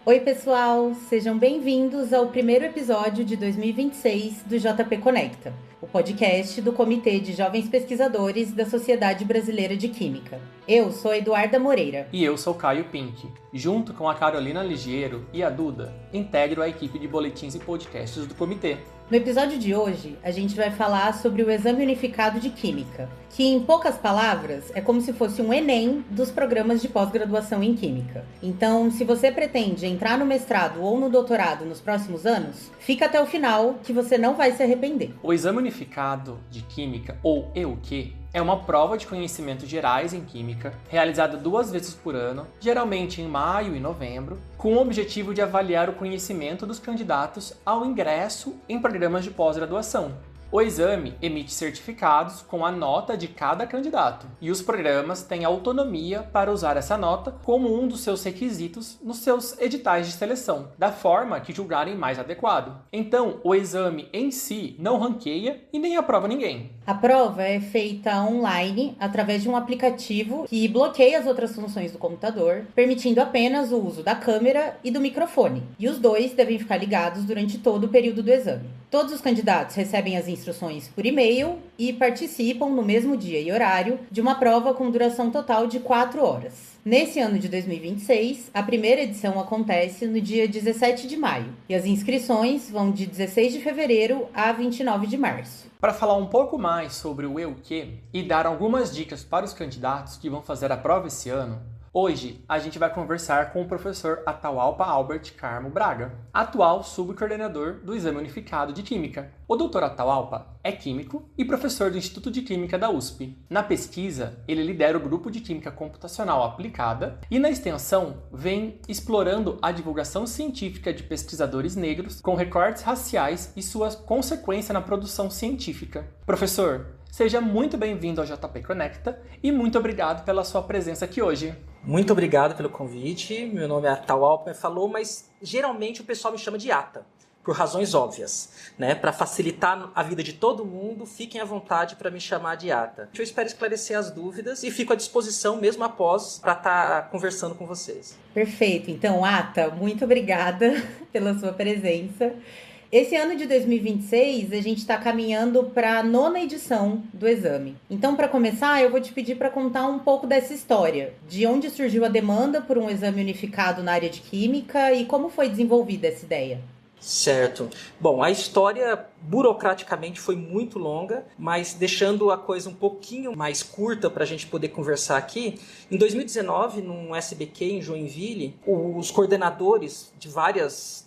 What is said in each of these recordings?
Oi, pessoal! Sejam bem-vindos ao primeiro episódio de 2026 do JP Conecta, o podcast do Comitê de Jovens Pesquisadores da Sociedade Brasileira de Química. Eu sou Eduarda Moreira. E eu sou Caio Pink. Junto com a Carolina Ligiero e a Duda, integro a equipe de boletins e podcasts do comitê. No episódio de hoje, a gente vai falar sobre o Exame Unificado de Química, que, em poucas palavras, é como se fosse um Enem dos programas de pós-graduação em Química. Então, se você pretende entrar no mestrado ou no doutorado nos próximos anos, fica até o final que você não vai se arrepender. O Exame Unificado de Química, ou EUQ, é uma prova de conhecimentos gerais em Química, realizada 2 vezes por ano, geralmente em maio e novembro, com o objetivo de avaliar o conhecimento dos candidatos ao ingresso em programas de pós-graduação. O exame emite certificados com a nota de cada candidato, e os programas têm autonomia para usar essa nota como um dos seus requisitos nos seus editais de seleção, da forma que julgarem mais adequado. Então, o exame em si não ranqueia e nem aprova ninguém. A prova é feita online através de um aplicativo que bloqueia as outras funções do computador, permitindo apenas o uso da câmera e do microfone. E os dois devem ficar ligados durante todo o período do exame. Todos os candidatos recebem as instruções por e-mail e participam no mesmo dia e horário de uma prova com duração total de 4 horas. Nesse ano de 2026, a primeira edição acontece no dia 17 de maio e as inscrições vão de 16 de fevereiro a 29 de março. Para falar um pouco mais sobre o EUQ e dar algumas dicas para os candidatos que vão fazer a prova esse ano, hoje a gente vai conversar com o professor Atahualpa Albert Carmo Braga, atual subcoordenador do Exame Unificado de Química. O Dr. Atahualpa é químico e professor do Instituto de Química da USP. Na pesquisa, ele lidera o grupo de Química Computacional Aplicada e na extensão vem explorando a divulgação científica de pesquisadores negros com recortes raciais e sua consequência na produção científica. Professor, seja muito bem-vindo ao JP Conecta e muito obrigado pela sua presença aqui hoje. Muito obrigado pelo convite. Meu nome é Atahualpa, mas geralmente o pessoal me chama de Ata, por razões óbvias, né? Para facilitar a vida de todo mundo, fiquem à vontade para me chamar de Ata. Eu espero esclarecer as dúvidas e fico à disposição mesmo após para estar conversando com vocês. Perfeito. Então, Ata, muito obrigada pela sua presença. Esse ano de 2026, a gente está caminhando para a 9ª edição do exame. Então, para começar, eu vou te pedir para contar um pouco dessa história, de onde surgiu a demanda por um exame unificado na área de Química e como foi desenvolvida essa ideia. Certo. Bom, a história burocraticamente foi muito longa, mas deixando a coisa um pouquinho mais curta para a gente poder conversar aqui, em 2019, num SBQ em Joinville, os coordenadores de vários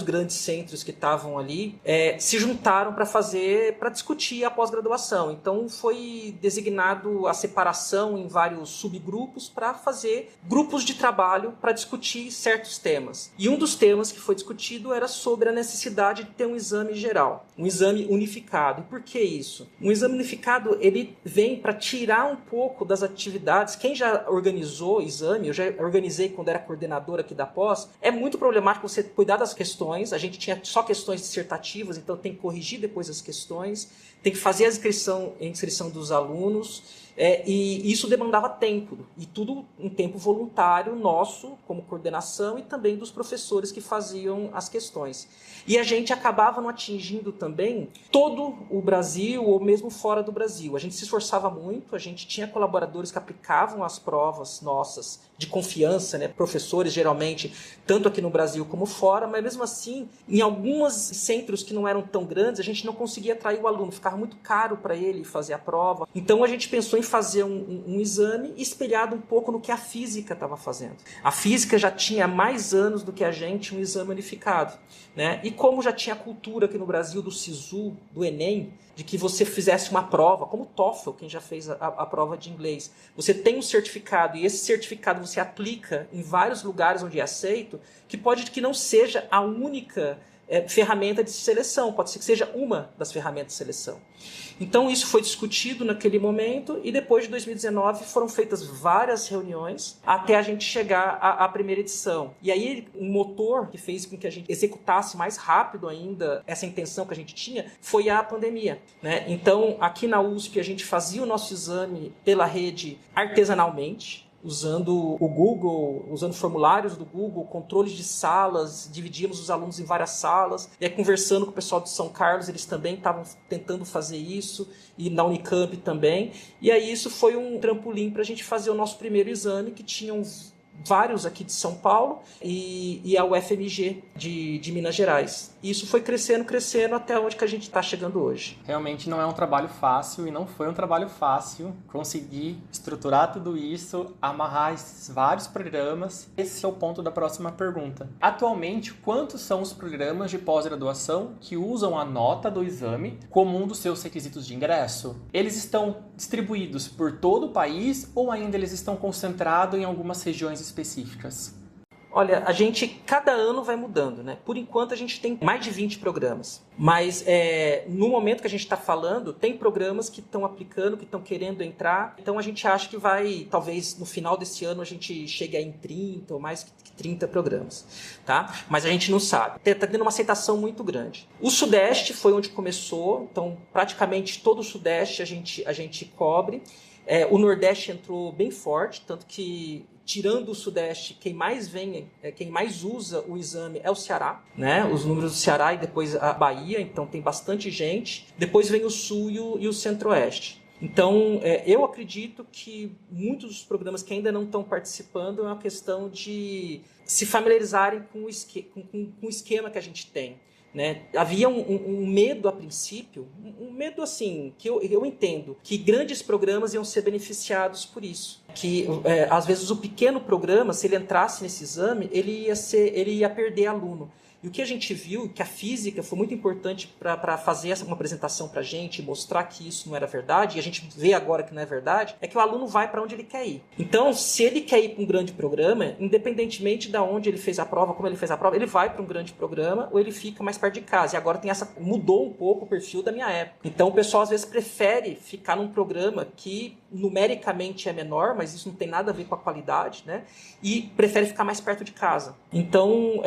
grandes centros que estavam ali, se juntaram para discutir a pós-graduação. Então foi designado a separação em vários subgrupos para fazer grupos de trabalho para discutir certos temas. E um dos temas que foi discutido era sobre a necessidade de ter um exame geral, um exame unificado. E por que isso? Um exame unificado, ele vem para tirar um pouco das atividades. Quem já organizou exame, eu já organizei quando era coordenador aqui da pós, é muito problemático você cuidar das questões. A gente tinha só questões dissertativas, então tem que corrigir depois as questões, tem que fazer a inscrição dos alunos, e isso demandava tempo, e tudo um tempo voluntário nosso, como coordenação, e também dos professores que faziam as questões. E a gente acabava não atingindo também todo o Brasil, ou mesmo fora do Brasil. A gente se esforçava muito, a gente tinha colaboradores que aplicavam as provas nossas de confiança, né? Professores, geralmente, tanto aqui no Brasil como fora, mas mesmo assim, em alguns centros que não eram tão grandes, a gente não conseguia atrair o aluno, ficava muito caro para ele fazer a prova. Então a gente pensou em fazer um exame espelhado um pouco no que a física estava fazendo. A física já tinha mais anos do que a gente um exame unificado, né? E como já tinha a cultura aqui no Brasil do SISU, do Enem, de que você fizesse uma prova, como o TOEFL, quem já fez a prova de inglês, você tem um certificado e esse certificado você aplica em vários lugares onde é aceito, que pode que não seja a única ferramenta de seleção, pode ser que seja uma das ferramentas de seleção. Então isso foi discutido naquele momento e depois de 2019 foram feitas várias reuniões até a gente chegar à primeira edição. E aí um motor que fez com que a gente executasse mais rápido ainda essa intenção que a gente tinha foi a pandemia, né? Então aqui na USP a gente fazia o nosso exame pela rede artesanalmente. usando o Google, usando formulários do Google, controles de salas, dividíamos os alunos em várias salas, e aí conversando com o pessoal de São Carlos, eles também estavam tentando fazer isso, e na Unicamp também, e aí isso foi um trampolim para a gente fazer o nosso primeiro exame, que tinham vários aqui de São Paulo e a UFMG de Minas Gerais. E isso foi crescendo até onde que a gente está chegando hoje. Realmente não é um trabalho fácil e não foi um trabalho fácil conseguir estruturar tudo isso, amarrar esses vários programas. Esse é o ponto da próxima pergunta. Atualmente, quantos são os programas de pós-graduação que usam a nota do exame como um dos seus requisitos de ingresso? Eles estão distribuídos por todo o país ou ainda eles estão concentrados em algumas regiões específicas? Olha, cada ano vai mudando, né? Por enquanto a gente tem mais de 20 programas, mas no momento que a gente está falando, tem programas que estão aplicando, que estão querendo entrar, então a gente acha que talvez no final desse ano a gente chegue aí em 30 ou mais que 30 programas, tá? Mas a gente não sabe. Está tendo uma aceitação muito grande. O Sudeste foi onde começou, então praticamente todo o Sudeste a gente cobre. O Nordeste entrou bem forte, tanto que tirando o Sudeste, quem mais usa o exame é o Ceará, né? Os números do Ceará e depois a Bahia, então tem bastante gente. Depois vem o Sul e o Centro-Oeste. Então, eu acredito que muitos dos programas que ainda não estão participando é uma questão de se familiarizarem com o esquema que a gente tem. Né? Havia um medo a princípio, um medo assim, que eu entendo, que grandes programas iam ser beneficiados por isso. Que às vezes o pequeno programa, se ele entrasse nesse exame, ele ia perder aluno. E o que a gente viu, que a física foi muito importante para fazer uma apresentação para a gente, mostrar que isso não era verdade, e a gente vê agora que não é verdade, é que o aluno vai para onde ele quer ir. Então, se ele quer ir para um grande programa, independentemente de onde ele fez a prova, como ele fez a prova, ele vai para um grande programa ou ele fica mais perto de casa. E agora mudou um pouco o perfil da minha época. Então, o pessoal às vezes prefere ficar num programa que numericamente é menor, mas isso não tem nada a ver com a qualidade, né? E prefere ficar mais perto de casa. Então,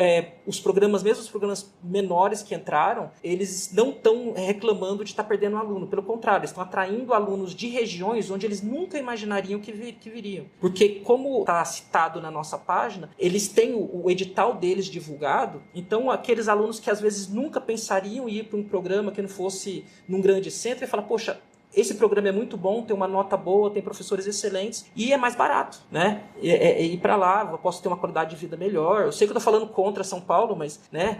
mesmo os programas menores que entraram, eles não estão reclamando de estar perdendo um aluno. Pelo contrário, eles estão atraindo alunos de regiões onde eles nunca imaginariam que viriam. Porque, como está citado na nossa página, eles têm o edital deles divulgado, então aqueles alunos que às vezes nunca pensariam em ir para um programa que não fosse num grande centro, e falar, poxa, esse programa é muito bom, tem uma nota boa, tem professores excelentes e é mais barato, né? Ir para lá, eu posso ter uma qualidade de vida melhor. Eu sei que eu estou falando contra São Paulo, mas, né,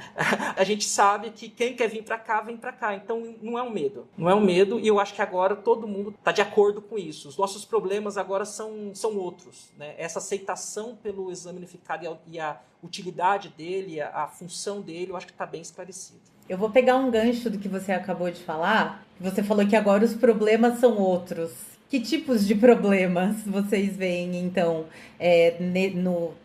a gente sabe que quem quer vir para cá, vem para cá. Então não é um medo. Não é um medo e eu acho que agora todo mundo está de acordo com isso. Os nossos problemas agora são outros, né? Essa aceitação pelo exame unificado e a utilidade dele, a função dele, eu acho que está bem esclarecido. Eu vou pegar um gancho do que você acabou de falar. Você falou que agora os problemas são outros. Que tipos de problemas vocês veem, então,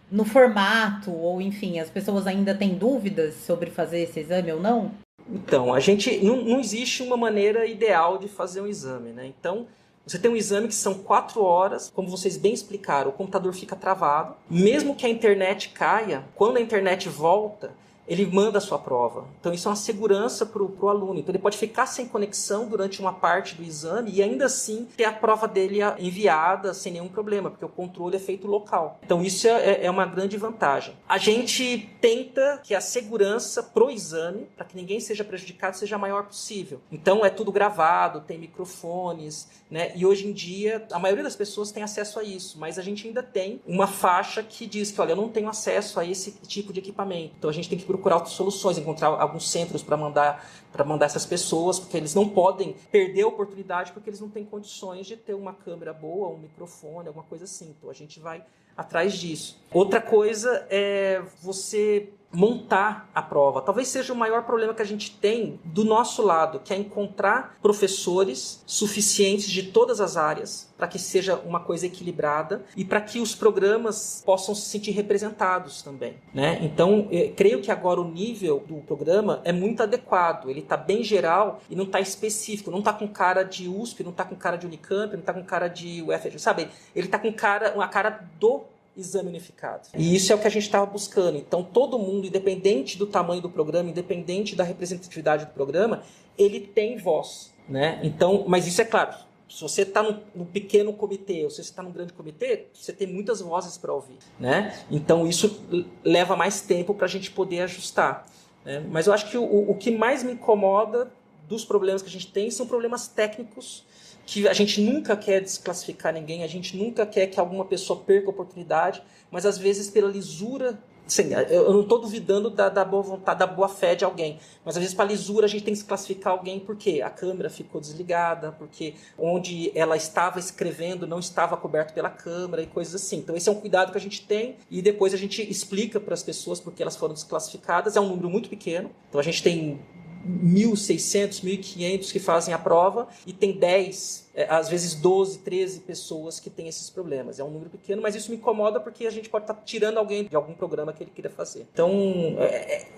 no formato? Ou, enfim, as pessoas ainda têm dúvidas sobre fazer esse exame ou não? Então, a gente não existe uma maneira ideal de fazer um exame, né? Então, você tem um exame que são 4 horas, como vocês bem explicaram, o computador fica travado. Mesmo que a internet caia, quando a internet volta, ele manda a sua prova. Então isso é uma segurança para o aluno. Então ele pode ficar sem conexão durante uma parte do exame e ainda assim ter a prova dele enviada sem nenhum problema, porque o controle é feito local. Então isso é uma grande vantagem. A gente tenta que a segurança pro exame, para que ninguém seja prejudicado, seja a maior possível. Então é tudo gravado, tem microfones, né? E hoje em dia a maioria das pessoas tem acesso a isso, mas a gente ainda tem uma faixa que diz que, olha, eu não tenho acesso a esse tipo de equipamento. Então a gente tem que procurar outras soluções, encontrar alguns centros para mandar essas pessoas, porque eles não podem perder a oportunidade porque eles não têm condições de ter uma câmera boa, um microfone, alguma coisa assim. Então a gente vai atrás disso. Outra coisa é você montar a prova. Talvez seja o maior problema que a gente tem do nosso lado, que é encontrar professores suficientes de todas as áreas para que seja uma coisa equilibrada e para que os programas possam se sentir representados também, né? Então, creio que agora o nível do programa é muito adequado. Ele está bem geral e não está específico. Não está com cara de USP, não está com cara de Unicamp, não está com cara de UFRJ, sabe? Ele está com uma cara do exame unificado. E isso é o que a gente estava buscando. Então, todo mundo, independente do tamanho do programa, independente da representatividade do programa, ele tem voz, né? Então, mas isso é claro, Se você está no pequeno comitê ou se você está num grande comitê, você tem muitas vozes para ouvir, né? Então isso leva mais tempo para a gente poder ajustar, né? Mas eu acho que o que mais me incomoda dos problemas que a gente tem são problemas técnicos, que a gente nunca quer desclassificar ninguém, a gente nunca quer que alguma pessoa perca a oportunidade, mas às vezes pela lisura, assim, eu não estou duvidando da boa vontade, da boa fé de alguém, mas às vezes para lisura a gente tem que desclassificar alguém porque a câmera ficou desligada, porque onde ela estava escrevendo não estava coberto pela câmera e coisas assim. Então esse é um cuidado que a gente tem e depois a gente explica para as pessoas porque elas foram desclassificadas. É um número muito pequeno, então a gente tem 1.600, 1.500 que fazem a prova e tem 10, às vezes 12, 13 pessoas que têm esses problemas. É um número pequeno, mas isso me incomoda porque a gente pode estar tirando alguém de algum programa que ele queira fazer. Então,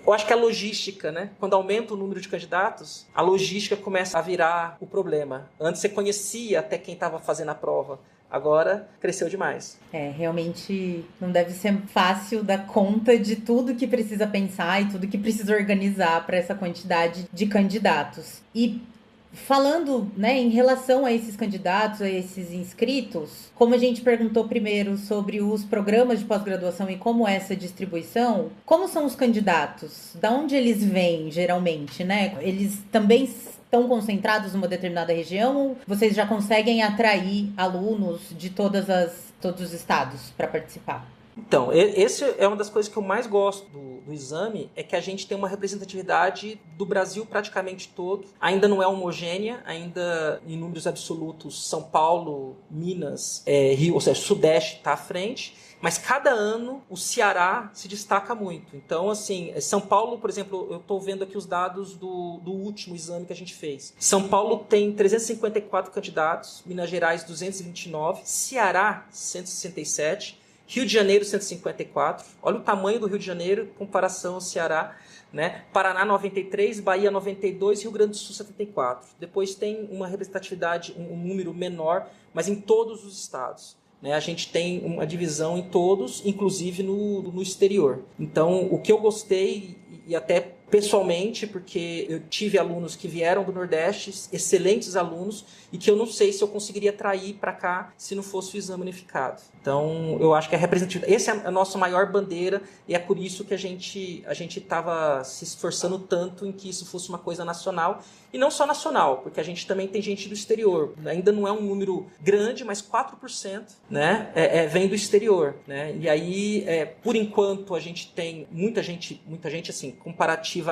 eu acho que a logística, né? Quando aumenta o número de candidatos, a logística começa a virar o problema. Antes você conhecia até quem estava fazendo a prova. Agora, cresceu demais. Realmente não deve ser fácil dar conta de tudo que precisa pensar e tudo que precisa organizar para essa quantidade de candidatos. E falando, né, em relação a esses candidatos, a esses inscritos, como a gente perguntou primeiro sobre os programas de pós-graduação e como é essa distribuição, como são os candidatos? Da onde eles vêm, geralmente, né? Eles também estão concentrados numa determinada região ou vocês já conseguem atrair alunos de todos os estados para participar? Então, esse é uma das coisas que eu mais gosto do exame, é que a gente tem uma representatividade do Brasil praticamente todo. Ainda não é homogênea, ainda em números absolutos, São Paulo, Minas, Rio, ou seja, Sudeste está à frente. Mas cada ano o Ceará se destaca muito. Então, assim, São Paulo, por exemplo, eu estou vendo aqui os dados do último exame que a gente fez. São Paulo tem 354 candidatos, Minas Gerais 229, Ceará 167, Rio de Janeiro 154. Olha o tamanho do Rio de Janeiro em comparação ao Ceará, né? Paraná 93, Bahia 92, Rio Grande do Sul 74. Depois tem uma representatividade, um número menor, mas em todos os estados. A gente tem uma divisão em todos, inclusive no exterior. Então, o que eu gostei, e até pessoalmente, porque eu tive alunos que vieram do Nordeste, excelentes alunos, e que eu não sei se eu conseguiria atrair para cá se não fosse o exame unificado. Então, eu acho que a representatividade, essa é a nossa maior bandeira, e é por isso que a gente estava se esforçando tanto em que isso fosse uma coisa nacional, e não só nacional, porque a gente também tem gente do exterior. Ainda não é um número grande, mas 4%, né, vem do exterior. Né? E aí, por enquanto, a gente tem muita gente assim, comparativamente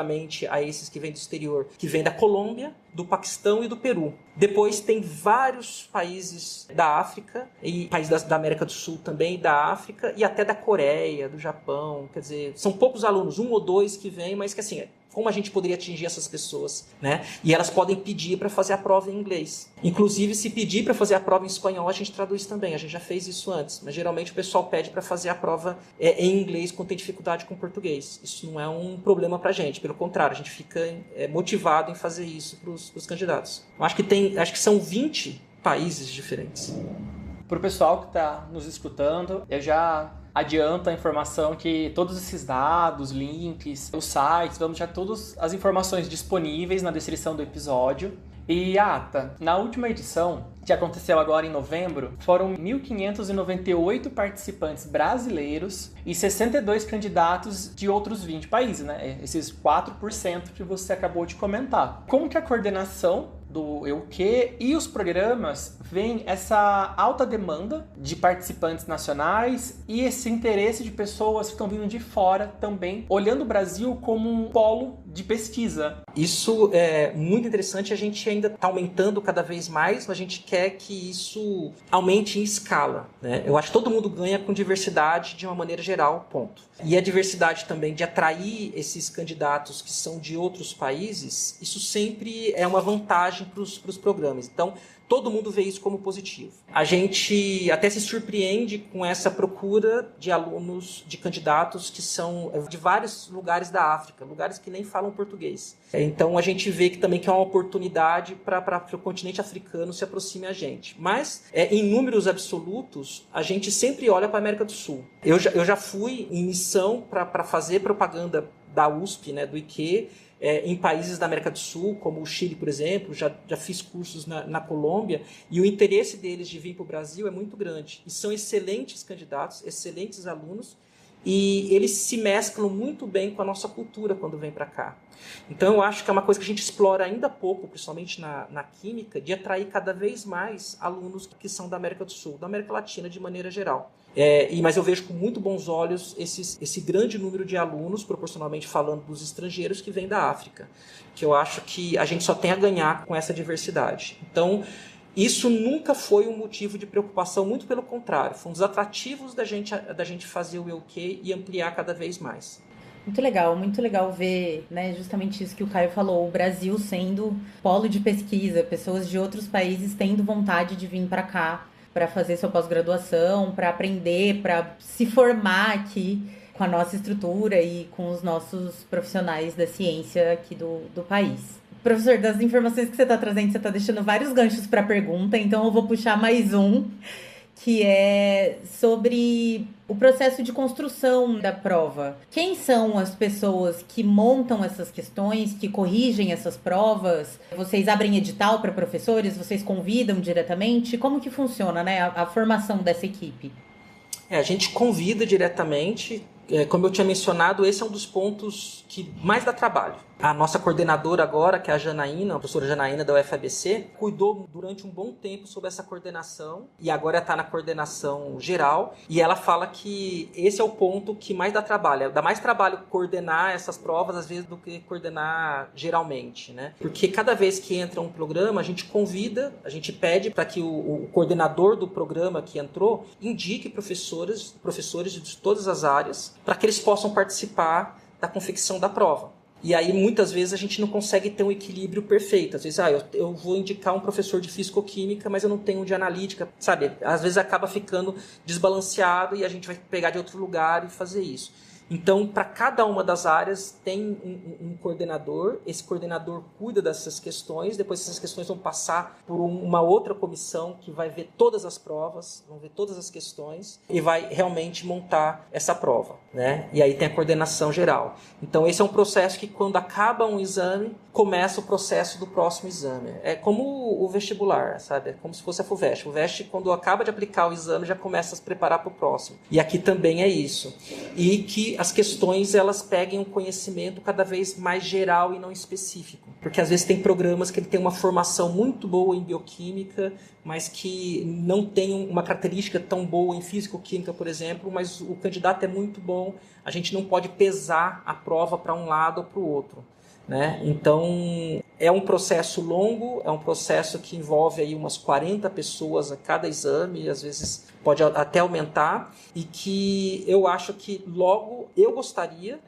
a esses que vêm do exterior, que vêm da Colômbia, do Paquistão e do Peru. Depois tem vários países da África, e países da América do Sul também, da África, e até da Coreia, do Japão. Quer dizer, são poucos alunos, 1 ou 2 que vêm, mas que assim, como a gente poderia atingir essas pessoas, né? E elas podem pedir para fazer a prova em inglês. Inclusive, se pedir para fazer a prova em espanhol, a gente traduz também. A gente já fez isso antes, mas geralmente o pessoal pede para fazer a prova em inglês quando tem dificuldade com português. Isso não é um problema para a gente, pelo contrário, a gente fica motivado em fazer isso para os candidatos. Eu acho que são 20 países diferentes. Para o pessoal que está nos escutando, eu já adianto a informação que todos esses dados, links, os sites, vamos deixar todas as informações disponíveis na descrição do episódio. E a ata, na última edição, que aconteceu agora em novembro, foram 1.598 participantes brasileiros e 62 candidatos de outros 20 países, né? Esses 4% que você acabou de comentar. Como que a coordenação do EUQ e os programas veem essa alta demanda de participantes nacionais e esse interesse de pessoas que estão vindo de fora também, olhando o Brasil como um polo de pesquisa? Isso é muito interessante, a gente ainda está aumentando cada vez mais, mas a gente quer que isso aumente em escala, né? Eu acho que todo mundo ganha com diversidade de uma maneira geral, ponto. E a diversidade também de atrair esses candidatos que são de outros países, isso sempre é uma vantagem para os programas. Então, todo mundo vê isso como positivo. A gente até se surpreende com essa procura de alunos, de candidatos que são de vários lugares da África, lugares que nem falam português. Então a gente vê que também que é uma oportunidade para o continente africano se aproxime a gente. Mas, em números absolutos, a gente sempre olha para a América do Sul. Eu já fui em missão para fazer propaganda da USP, né, do IQ, em países da América do Sul, como o Chile, por exemplo. Já fiz cursos na Colômbia, e o interesse deles de vir para o Brasil é muito grande. E são excelentes candidatos, excelentes alunos, e eles se mesclam muito bem com a nossa cultura quando vêm para cá. Então eu acho que é uma coisa que a gente explora ainda pouco, principalmente na química, de atrair cada vez mais alunos que são da América do Sul, da América Latina de maneira geral. Mas eu vejo com muito bons olhos esse grande número de alunos, proporcionalmente falando, dos estrangeiros que vêm da África, que eu acho que a gente só tem a ganhar com essa diversidade. Então, isso nunca foi um motivo de preocupação, muito pelo contrário, foi um dos atrativos da gente fazer o EUQ e ampliar cada vez mais. Muito legal ver, né, justamente isso que o Caio falou, o Brasil sendo polo de pesquisa, pessoas de outros países tendo vontade de vir para cá para fazer sua pós-graduação, para aprender, para se formar aqui com a nossa estrutura e com os nossos profissionais da ciência aqui do país. Professor, das informações que você está trazendo, você está deixando vários ganchos para a pergunta, então eu vou puxar mais um, que é sobre o processo de construção da prova. Quem são as pessoas que montam essas questões, que corrigem essas provas? Vocês abrem edital para professores? Vocês convidam diretamente? Como que funciona, né, a formação dessa equipe? A gente convida diretamente. Como eu tinha mencionado, esse é um dos pontos que mais dá trabalho. A nossa coordenadora agora, que é a Janaína, a professora Janaína da UFABC, cuidou durante um bom tempo sobre essa coordenação e agora está na coordenação geral. E ela fala que esse é o ponto que mais dá trabalho. Dá mais trabalho coordenar essas provas, às vezes, do que coordenar geralmente, né? Porque cada vez que entra um programa, a gente convida, a gente pede para que o coordenador do programa que entrou indique professores de todas as áreas para que eles possam participar da confecção da prova. E aí, muitas vezes, a gente não consegue ter um equilíbrio perfeito. Às vezes, eu vou indicar um professor de físico-química, mas eu não tenho um de analítica, sabe? Às vezes acaba ficando desbalanceado e a gente vai pegar de outro lugar e fazer isso. Então, para cada uma das áreas tem um coordenador, esse coordenador cuida dessas questões, depois essas questões vão passar por uma outra comissão que vai ver todas as provas, vão ver todas as questões e vai realmente montar essa prova, né? E aí tem a coordenação geral. Então, esse é um processo que quando acaba um exame, começa o processo do próximo exame. É como o vestibular, sabe? É como se fosse a FUVEST. O FUVEST, quando acaba de aplicar o exame, já começa a se preparar para o próximo. E aqui também é isso. E que as questões, elas peguem um conhecimento cada vez mais geral e não específico. Porque às vezes tem programas que ele tem uma formação muito boa em bioquímica, mas que não tem uma característica tão boa em físico-química, por exemplo, mas o candidato é muito bom, a gente não pode pesar a prova para um lado ou para o outro, né? Então, é um processo longo, é um processo que envolve aí umas 40 pessoas a cada exame, às vezes pode até aumentar, e que eu acho que logo eu gostaria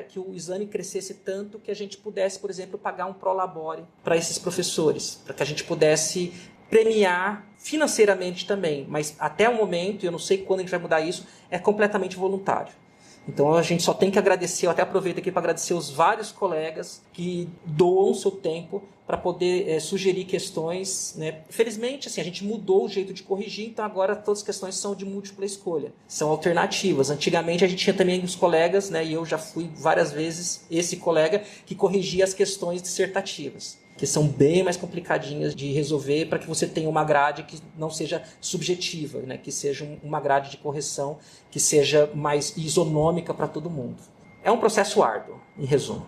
que o exame crescesse tanto que a gente pudesse, por exemplo, pagar um prolabore para esses professores, para que a gente pudesse premiar financeiramente também, mas até o momento, eu não sei quando a gente vai mudar isso, é completamente voluntário. Então a gente só tem que agradecer, eu até aproveito aqui para agradecer os vários colegas que doam o seu tempo para poder sugerir questões, né? Felizmente, assim, a gente mudou o jeito de corrigir, então agora todas as questões são de múltipla escolha, são alternativas. Antigamente a gente tinha também os colegas, né? E eu já fui várias vezes esse colega que corrigia as questões dissertativas, que são bem mais complicadinhas de resolver para que você tenha uma grade que não seja subjetiva, né? Que seja uma grade de correção que seja mais isonômica para todo mundo. É um processo árduo, em resumo.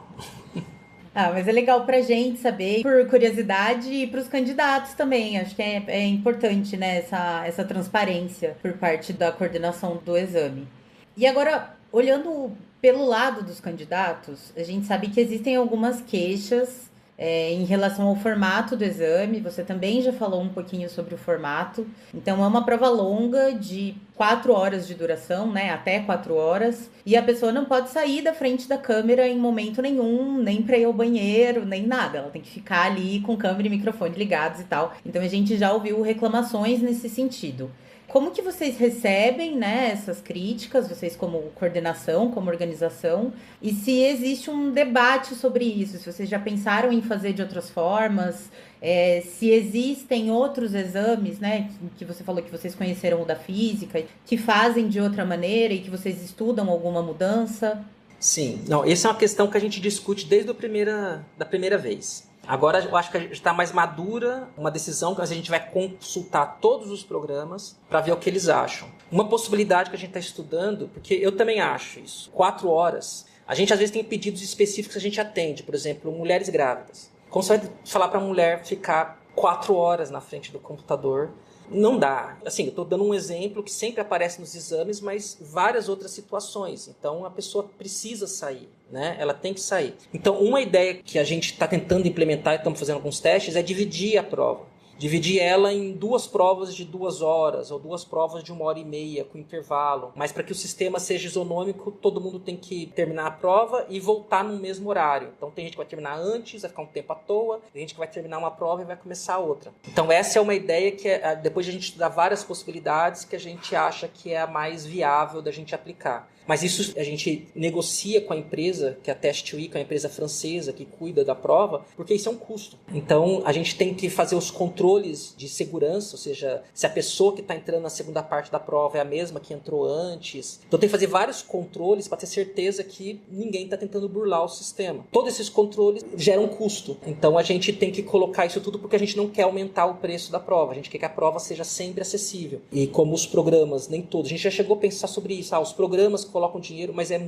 Mas é legal pra gente saber, por curiosidade, e pros candidatos também. Acho que é importante, né, essa transparência por parte da coordenação do exame. E agora, olhando pelo lado dos candidatos, a gente sabe que existem algumas queixas em relação ao formato do exame. Você também já falou um pouquinho sobre o formato. Então, é uma prova longa de 4 horas de duração, né? Até 4 horas. E a pessoa não pode sair da frente da câmera em momento nenhum, nem para ir ao banheiro, nem nada. Ela tem que ficar ali com câmera e microfone ligados e tal. Então, a gente já ouviu reclamações nesse sentido. Como que vocês recebem, né, essas críticas, vocês como coordenação, como organização, e se existe um debate sobre isso, se vocês já pensaram em fazer de outras formas, se existem outros exames, né, que você falou que vocês conheceram o da física, que fazem de outra maneira e que vocês estudam alguma mudança? Sim, não, essa é uma questão que a gente discute desde da primeira vez. Agora eu acho que a gente está mais madura, uma decisão que a gente vai consultar todos os programas para ver o que eles acham. Uma possibilidade que a gente está estudando, porque eu também acho isso, 4 horas. A gente às vezes tem pedidos específicos que a gente atende, por exemplo, mulheres grávidas. Como você vai falar para a mulher ficar 4 horas na frente do computador? Não dá. Assim, eu estou dando um exemplo que sempre aparece nos exames, mas várias outras situações. Então, a pessoa precisa sair, né? Ela tem que sair. Então, uma ideia que a gente está tentando implementar e estamos fazendo alguns testes é dividir a prova. Dividir ela em 2 provas de 2 horas ou 2 provas de 1h30 com intervalo. Mas para que o sistema seja isonômico, todo mundo tem que terminar a prova e voltar no mesmo horário. Então tem gente que vai terminar antes, vai ficar um tempo à toa. Tem gente que vai terminar uma prova e vai começar outra. Então essa é uma ideia que, depois de a gente estudar várias possibilidades, que a gente acha que é a mais viável da gente aplicar. Mas isso a gente negocia com a empresa, que é a Test2, que é a empresa francesa que cuida da prova, porque isso é um custo. Então a gente tem que fazer os controles de segurança, ou seja, se a pessoa que está entrando na segunda parte da prova é a mesma que entrou antes. Então tem que fazer vários controles para ter certeza que ninguém está tentando burlar o sistema. Todos esses controles geram um custo. Então a gente tem que colocar isso tudo porque a gente não quer aumentar o preço da prova. A gente quer que a prova seja sempre acessível. E como os programas, nem todos, a gente já chegou a pensar sobre isso. Os programas colocam dinheiro, mas é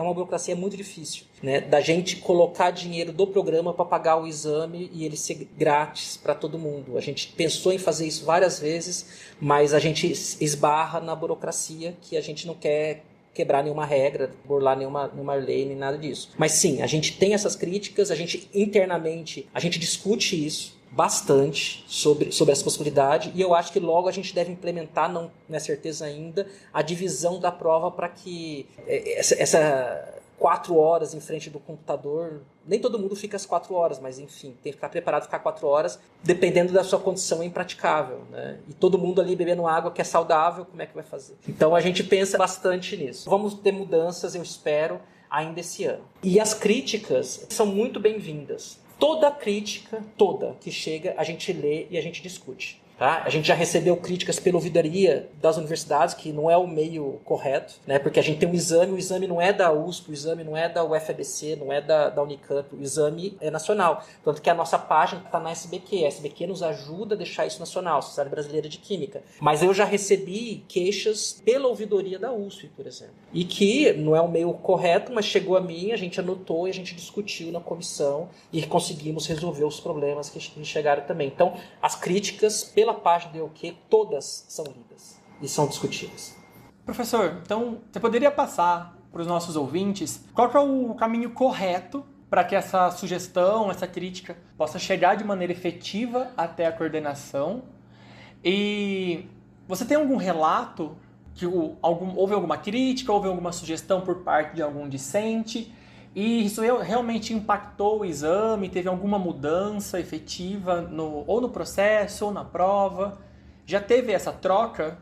uma burocracia muito difícil, né? Da gente colocar dinheiro do programa para pagar o exame e ele ser grátis para todo mundo. A gente pensou em fazer isso várias vezes, mas a gente esbarra na burocracia que a gente não quer quebrar nenhuma regra, burlar nenhuma lei, nem nada disso. Mas sim, a gente tem essas críticas, a gente internamente, a gente discute isso bastante sobre essa possibilidade, e eu acho que logo a gente deve implementar, não é certeza ainda, a divisão da prova para que essa 4 horas em frente do computador, nem todo mundo fica as 4 horas, mas enfim, tem que ficar preparado para ficar 4 horas, dependendo da sua condição, é impraticável, né? E todo mundo ali bebendo água que é saudável, como é que vai fazer? Então a gente pensa bastante nisso. Vamos ter mudanças, eu espero, ainda esse ano. E as críticas são muito bem-vindas. Toda crítica, que chega, a gente lê e a gente discute. Tá? A gente já recebeu críticas pela ouvidoria das universidades, que não é o meio correto, né? Porque a gente tem um exame, o exame não é da USP, o exame não é da UFABC, não é da Unicamp, o exame é nacional. Tanto que a nossa página está na SBQ. A SBQ nos ajuda a deixar isso nacional, Sociedade Brasileira de Química. Mas eu já recebi queixas pela ouvidoria da USP, por exemplo. E que não é o meio correto, mas chegou a mim, a gente anotou e a gente discutiu na comissão e conseguimos resolver os problemas que chegaram também. Então, as críticas pela página do EUQ, todas são lidas e são discutidas. Professor, então você poderia passar para os nossos ouvintes qual que é o caminho correto para que essa sugestão, essa crítica possa chegar de maneira efetiva até a coordenação? E você tem algum relato que houve alguma crítica, houve alguma sugestão por parte de algum discente e isso realmente impactou o exame, teve alguma mudança efetiva ou no processo ou na prova? Já teve essa troca?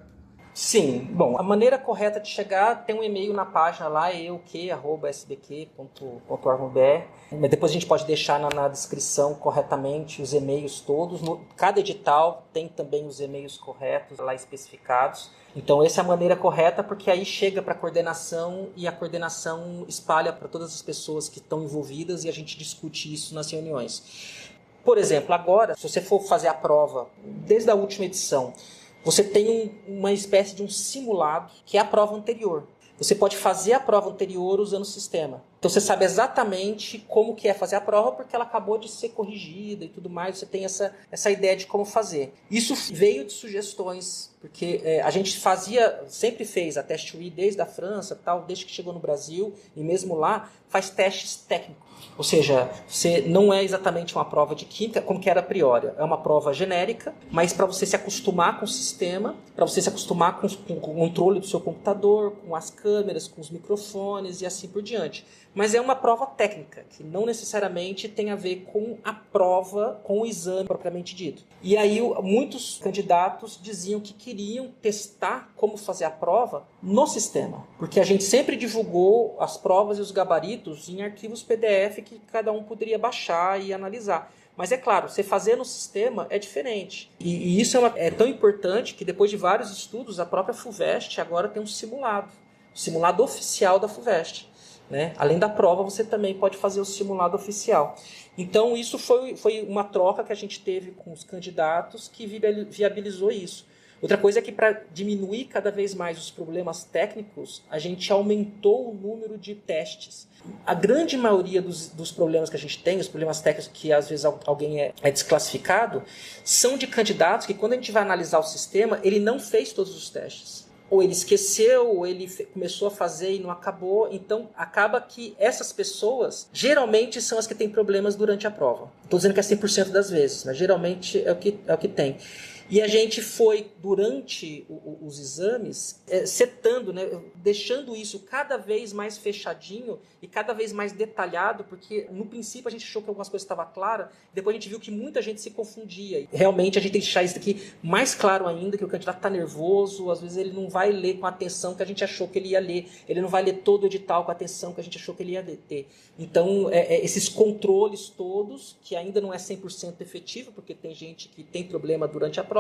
Sim. Bom, a maneira correta de chegar tem um e-mail na página lá, euq@sbq.org.br. Mas depois a gente pode deixar na descrição corretamente os e-mails todos. Cada edital tem também os e-mails corretos lá especificados. Então essa é a maneira correta, porque aí chega para a coordenação e a coordenação espalha para todas as pessoas que estão envolvidas e a gente discute isso nas reuniões. Por exemplo, agora, se você for fazer a prova, desde a última edição, você tem uma espécie de um simulado, que é a prova anterior. Você pode fazer a prova anterior usando o sistema. Então você sabe exatamente como que é fazer a prova, porque ela acabou de ser corrigida e tudo mais. Você tem essa ideia de como fazer. Isso veio de sugestões, porque a gente sempre fez a Test2 desde a França, desde que chegou no Brasil, e mesmo lá faz testes técnicos. Ou seja, você não é exatamente uma prova de química, como que era a priori. É uma prova genérica, mas para você se acostumar com o sistema, para você se acostumar com o controle do seu computador, com as câmeras, com os microfones e assim por diante. Mas é uma prova técnica, que não necessariamente tem a ver com a prova, com o exame propriamente dito. E aí muitos candidatos diziam que queriam testar como fazer a prova no sistema, porque a gente sempre divulgou as provas e os gabaritos em arquivos PDF que cada um poderia baixar e analisar. Mas é claro, você fazer no sistema é diferente. E isso é tão importante que depois de vários estudos, a própria FUVEST agora tem um simulado oficial da FUVEST. né? Além da prova, você também pode fazer o simulado oficial. Então, isso foi uma troca que a gente teve com os candidatos que viabilizou isso. Outra coisa é que, para diminuir cada vez mais os problemas técnicos, a gente aumentou o número de testes. A grande maioria dos problemas que a gente tem, os problemas técnicos que às vezes alguém é desclassificado, são de candidatos que, quando a gente vai analisar o sistema, ele não fez todos os testes. Ou ele esqueceu, ou ele começou a fazer e não acabou. Então, acaba que essas pessoas, geralmente, são as que têm problemas durante a prova. Estou dizendo que é 100% das vezes, mas geralmente é o que tem. E a gente foi, durante os exames, setando, né, deixando isso cada vez mais fechadinho e cada vez mais detalhado, porque no princípio a gente achou que algumas coisas estavam claras, depois a gente viu que muita gente se confundia. E realmente a gente tem que deixar isso aqui mais claro ainda, que o candidato está nervoso, às vezes ele não vai ler com a atenção que a gente achou que ele ia ler, ele não vai ler todo o edital com a atenção que a gente achou que ele ia ter. Então, esses controles todos, que ainda não é 100% efetivo, porque tem gente que tem problema durante a prova,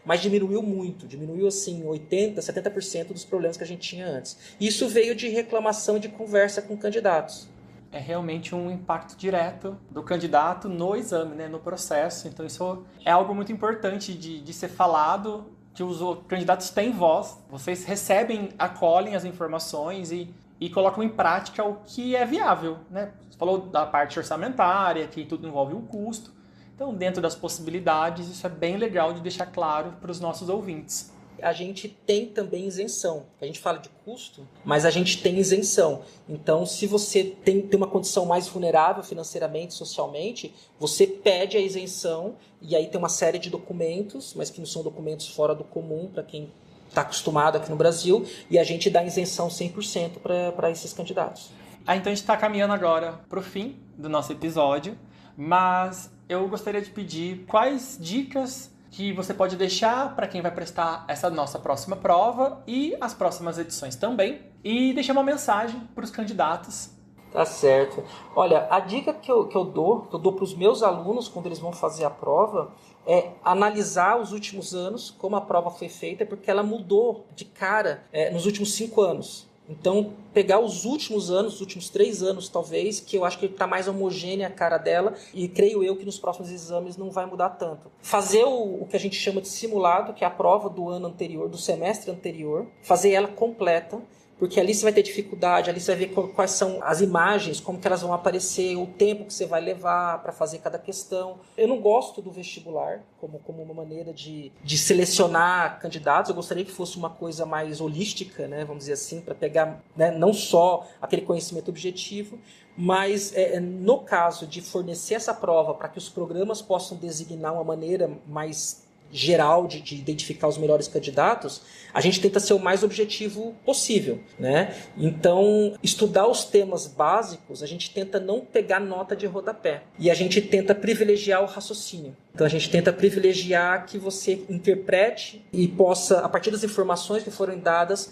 mas diminuiu muito, diminuiu assim 80%, 70% dos problemas que a gente tinha antes. Isso veio de reclamação e de conversa com candidatos. É realmente um impacto direto do candidato no exame, né, no processo. Então isso é algo muito importante de ser falado, que os candidatos têm voz, vocês recebem, acolhem as informações e colocam em prática o que é viável, né? Você falou da parte orçamentária, que tudo envolve um custo. Então, dentro das possibilidades, isso é bem legal de deixar claro para os nossos ouvintes. A gente tem também isenção. A gente fala de custo, mas a gente tem isenção. Então, se você tem uma condição mais vulnerável financeiramente, socialmente, você pede a isenção e aí tem uma série de documentos, mas que não são documentos fora do comum para quem está acostumado aqui no Brasil, e a gente dá isenção 100% para esses candidatos. Então, a gente está caminhando agora para o fim do nosso episódio, mas eu gostaria de pedir quais dicas que você pode deixar para quem vai prestar essa nossa próxima prova e as próximas edições também, e deixar uma mensagem para os candidatos. Tá certo. Olha, a dica que eu dou para os meus alunos quando eles vão fazer a prova, é analisar os últimos anos, como a prova foi feita, porque ela mudou de cara nos últimos 5 anos. Então, pegar os últimos anos, os últimos 3 anos talvez, que eu acho que está mais homogênea a cara dela, e creio eu que nos próximos exames não vai mudar tanto. Fazer o que a gente chama de simulado, que é a prova do ano anterior, do semestre anterior, fazer ela completa, porque ali você vai ter dificuldade, ali você vai ver quais são as imagens, como que elas vão aparecer, o tempo que você vai levar para fazer cada questão. Eu não gosto do vestibular como uma maneira de selecionar candidatos. Eu gostaria que fosse uma coisa mais holística, né, vamos dizer assim, para pegar, né, não só aquele conhecimento objetivo, mas no caso de fornecer essa prova para que os programas possam designar uma maneira mais geral de identificar os melhores candidatos, a gente tenta ser o mais objetivo possível, né? Então, estudar os temas básicos, a gente tenta não pegar nota de rodapé. E a gente tenta privilegiar o raciocínio. Então, a gente tenta privilegiar que você interprete e possa, a partir das informações que foram dadas,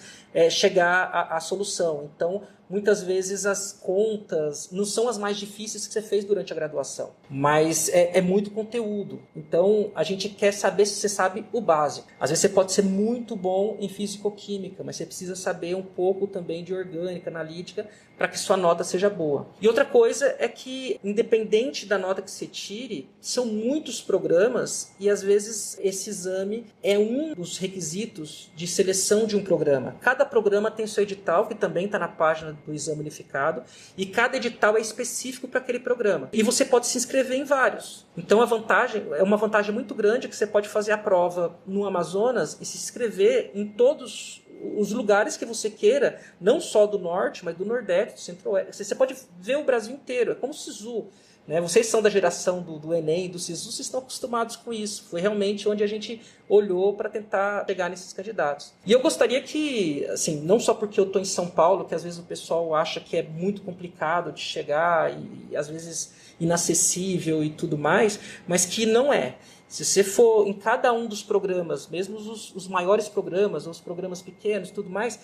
chegar à solução. Então, muitas vezes as contas não são as mais difíceis que você fez durante a graduação, mas é muito conteúdo. Então, a gente quer saber se você sabe o básico. Às vezes você pode ser muito bom em físico-química, mas você precisa saber um pouco também de orgânica, analítica, para que sua nota seja boa. E outra coisa é que, independente da nota que você tire, são muitos programas e, às vezes, esse exame é um dos requisitos de seleção de um programa. Cada programa tem seu edital, que também está na página do Exame Unificado, e cada edital é específico para aquele programa. E você pode se inscrever em vários. Então, é uma vantagem muito grande que você pode fazer a prova no Amazonas e se inscrever em todos os lugares que você queira, não só do norte, mas do nordeste, do centro-oeste. Você pode ver o Brasil inteiro, é como o SISU. Né? Vocês são da geração do Enem, do SISU, vocês estão acostumados com isso. Foi realmente onde a gente olhou para tentar chegar nesses candidatos. E eu gostaria que, assim, não só porque eu estou em São Paulo, que às vezes o pessoal acha que é muito complicado de chegar e às vezes inacessível e tudo mais, mas que não é. Se você for em cada um dos programas, mesmo os maiores programas, os programas pequenos e tudo mais,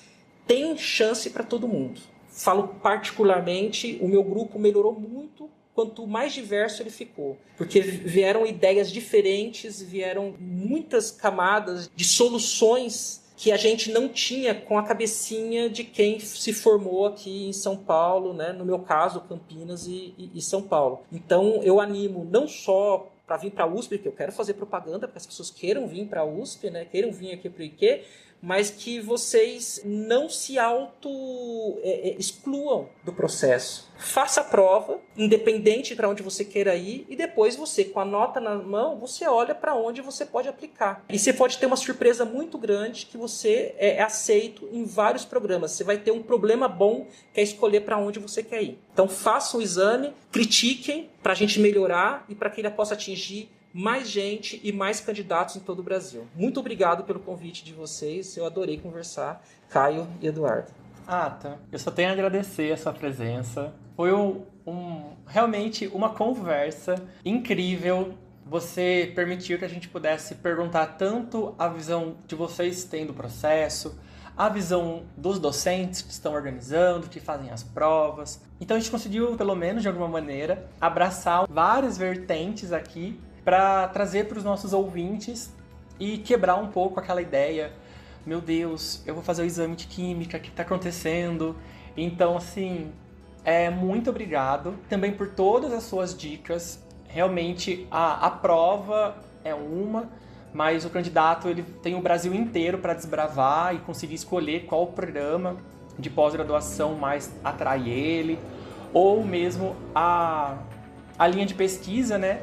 tem chance para todo mundo. Falo particularmente, o meu grupo melhorou muito quanto mais diverso ele ficou. Porque vieram ideias diferentes, vieram muitas camadas de soluções que a gente não tinha com a cabecinha de quem se formou aqui em São Paulo, né? No meu caso, Campinas e São Paulo. Então, eu animo não só para vir para a USP, que eu quero fazer propaganda para que as pessoas queiram vir para a USP, né? Queiram vir aqui para o IQ, mas que vocês não se excluam do processo. Faça a prova, independente para onde você queira ir, e depois você, com a nota na mão, você olha para onde você pode aplicar. E você pode ter uma surpresa muito grande que você é aceito em vários programas. Você vai ter um problema bom que é escolher para onde você quer ir. Então façam o exame, critiquem para a gente melhorar e para que ele possa atingir mais gente e mais candidatos em todo o Brasil. Muito obrigado pelo convite de vocês. Eu adorei conversar, Caio e Eduardo. Tá. Eu só tenho a agradecer a sua presença. Foi realmente uma conversa incrível. Você permitiu que a gente pudesse perguntar tanto a visão de vocês têm do processo, a visão dos docentes que estão organizando, que fazem as provas. Então a gente conseguiu, pelo menos de alguma maneira, abraçar várias vertentes aqui para trazer para os nossos ouvintes e quebrar um pouco aquela ideia. Meu Deus, eu vou fazer o exame de química, o que está acontecendo? Então, assim, muito obrigado também por todas as suas dicas. Realmente, a prova é uma, mas o candidato ele tem o Brasil inteiro para desbravar e conseguir escolher qual programa de pós-graduação mais atrai ele, ou mesmo a linha de pesquisa, né?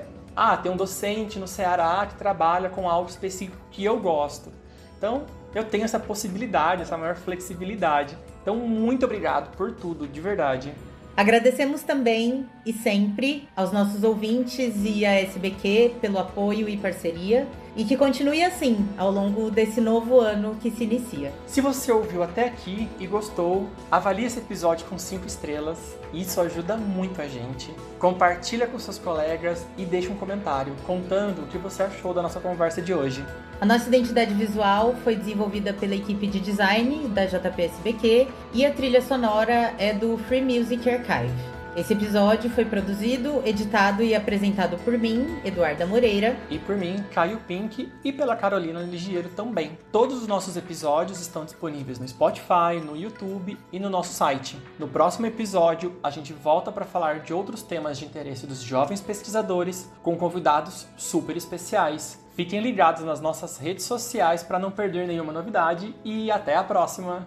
Tem um docente no Ceará que trabalha com algo específico que eu gosto. Então, eu tenho essa possibilidade, essa maior flexibilidade. Então, muito obrigado por tudo, de verdade. Agradecemos também e sempre aos nossos ouvintes e à SBQ pelo apoio e parceria, e que continue assim ao longo desse novo ano que se inicia. Se você ouviu até aqui e gostou, avalie esse episódio com 5 estrelas, isso ajuda muito a gente. Compartilha com seus colegas e deixa um comentário contando o que você achou da nossa conversa de hoje. A nossa identidade visual foi desenvolvida pela equipe de design da JPSBQ e a trilha sonora é do Free Music Archive. Esse episódio foi produzido, editado e apresentado por mim, Eduarda Moreira. E por mim, Caio Pink, e pela Carolina Ligiero também. Todos os nossos episódios estão disponíveis no Spotify, no YouTube e no nosso site. No próximo episódio, a gente volta para falar de outros temas de interesse dos jovens pesquisadores, com convidados super especiais. Fiquem ligados nas nossas redes sociais para não perder nenhuma novidade e até a próxima!